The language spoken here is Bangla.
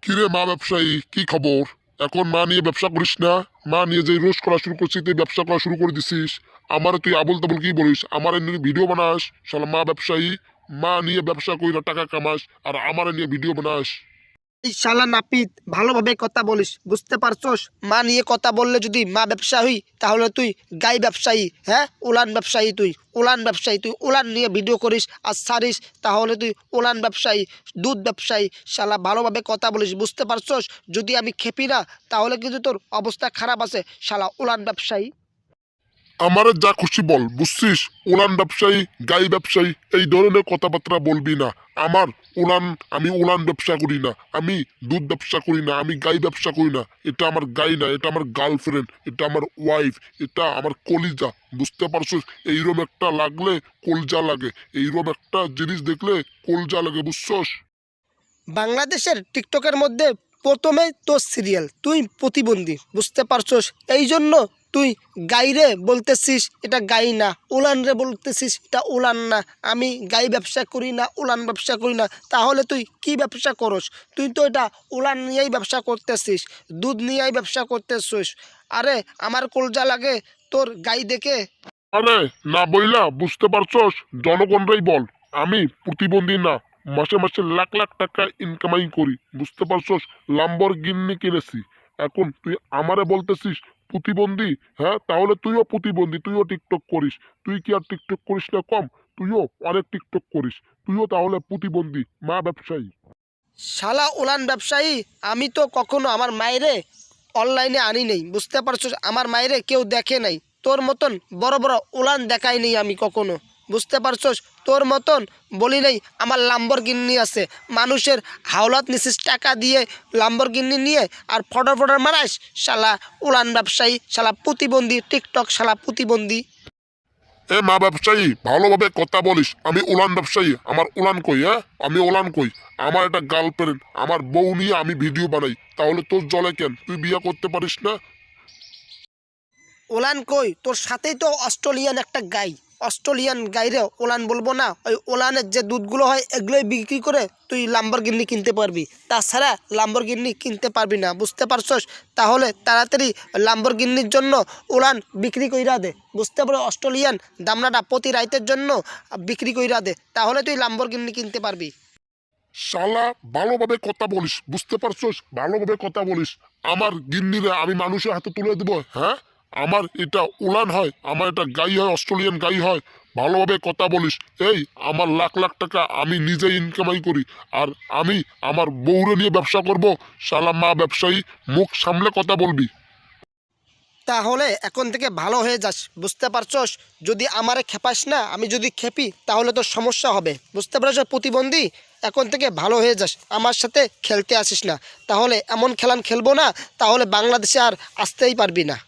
কিরে মা ব্যবসায়ী, কি খবর? এখন মা নিয়ে ব্যবসা করিস না? মা নিয়ে যে রোজ করা শুরু করছিস, তুই ব্যবসা করা শুরু করে দিছিস। আমারে তুই আবল তাবল কি বলিস? আমার নিয়ে ভিডিও বানাস। শালা মা ব্যবসায়ী, মা নিয়ে ব্যবসা কইরা টাকা কামাস আর আমার নিয়ে ভিডিও বানাস। এই শালা নাপিত, ভালোভাবে কথা বলিস, বুঝতে পারছস? মা নিয়ে কথা বললে যদি মা ব্যবসা হই, তাহলে তুই গাই ব্যবসায়ী। হ্যাঁ, উলান ব্যবসায়ী। তুই উলান নিয়ে ভিডিও করিস আর ছাড়িস, তাহলে তুই উলান ব্যবসায়ী, দুধ ব্যবসায়ী। শালা ভালোভাবে কথা বলিস, বুঝতে পারছস? যদি আমি খেপি না, তাহলে কিন্তু তোর অবস্থা খারাপ আছে। শালা উলান ব্যবসায়ী। আমারে যা খুশি বল, বুঝছিস? উলান ব্যবসায়ী, গাই ব্যবসায়ী, এই ধরনের কথাবার্তা বলবি না। আমার আমি উলান ব্যবসা করি না, আমি দুধ ব্যবসা করি না, আমি গাই ব্যবসা করি না। এটা আমার গাই না, এটা আমার গার্লফ্রেন্ড, এটা আমার ওয়াইফ, এটা আমার কলিজা। বুঝতে পারছিস? এইরকম একটা লাগলে কলজা লাগে, এইরকম একটা জিনিস দেখলে কলজা লাগে, বুঝছস? বাংলাদেশের টিকটকের মধ্যে প্রথমেই তোর সিরিয়াল, তুই প্রতিবন্ধী, বুঝতে পারছস? এই জন্য তুই গাইরে বলতেছিস এটা গাই না, উলান রে বলতেছিস এটা উলান না। আমি গাই ব্যবসা করি না, উলান ব্যবসা করি না, তাহলে তুই কি ব্যবসা করস? তুই তো এটা উলান নিয়েই ব্যবসা করতেছিস, দুধ নিয়েই ব্যবসা করতেছিস। আরে আমার কলজা লাগে তোর গাই দেখে। আরে না বইলা, বুঝতে পারছস? জনগণরাই বল, আমি প্রতিবন্ধী না, মাসে মাসে লাখ লাখ টাকা ইনকামাই করি। বুঝতে পারছস? লাম্বরগিনি কিনেছি। এখন তুই আমারে বলতেছিস প্রতিবন্ধী? হ্যাঁ, তাহলে তুইও প্রতিবন্ধী, তুইও টিকটক করিস। তুই কি আর টিকটক করিস না কম? তুইও অনেক টিকটক করিস, তুইও তাহলে প্রতিবন্ধী মা ব্যবসায়ী। শালা উলান ব্যবসায়ী। আমি তো কখনো আমার মায়েরে অনলাইনে আনি নেই, বুঝতে পারছো? আমার মায়েরে কেউ দেখে নাই। তোর মতন বড় বড় উলান দেখাই নেই আমি কখনো, বুঝতে পারছোস? তোর মতন বলি নেই আমার লাম্বরগিন্নি আছে। মানুষের হাওলাত নিছিস টাকা দিয়ে, লাম্বরগিন্নি নিয়ে আর ফটো ফটো মারাইস। শালা উলান ব্যবসায়ী, শালা প্রতিবন্ধী, টিকটক শালা প্রতিবন্ধী। এ মা ব্যবসায়ী, ভালোভাবে কথা বলিস। আমি উলান ব্যবসায়ী, আমার উলান কই? হ্যাঁ, আমি উলান কই? আমার একটা গার্লফ্রেন্ড, আমার বউ নিয়ে আমি ভিডিও বানাই। তাহলে তোর জলে কেন? তুই বিয়ে করতে পারিস না? ওলান কই? তোর সাথেই তো অস্ট্রেলিয়ান একটা গাই। অস্ট্রেলিয়ান গাইরে ওলান বলবো না? ওই ওলানের যে দুধগুলো হয় এগুলোই বিক্রি করে তুই লাম্বরগিন্নি কিনতে পারবি, তাছাড়া লাম্বরগিন্নি কিনতে পারবি না, বুঝতে পারছস? তাহলে তাড়াতাড়ি লাম্বরগিন্নির জন্য ওলান বিক্রি কইরা দে, বুঝতে পারো? অস্ট্রেলিয়ান দামনাটা প্রতি রাইতের জন্য বিক্রি কইরা দে, তাহলে তুই লাম্বরগিন্নি কিনতে পারবি। শালা ভালোভাবে কথা বলিস, বুঝতে পারছস? ভালোভাবে কথা বলিস। আমার গিন্নিরে আমি মানুষের হাতে তুলে দেবো? হ্যাঁ, আমার এটা উলান হয়, আমার এটা গাই হয়, অস্ট্রেলিয়ান গাই হয়। ভালোভাবে কথা বলিস। এই, আমার লাখ লাখ টাকা আমি নিজে ইনকামাই করি, আর আমি আমার বউরে নিয়ে ব্যবসা করব। শালা মা ব্যবসায়ী, মুখ সামলে কথা বলবি। তাহলে এখন থেকে ভালো হয়ে যাস, বুঝতে পারছস? যদি আমারে খেপাস না, আমি যদি খেপি তাহলে তো সমস্যা হবে, বুঝতে পারছ? প্রতিবন্ধী, এখন থেকে ভালো হয়ে যাস, আমার সাথে খেলতে আসিস না। তাহলে এমন খেলান খেলবো না, তাহলে বাংলাদেশে আর আসতেই পারবি না।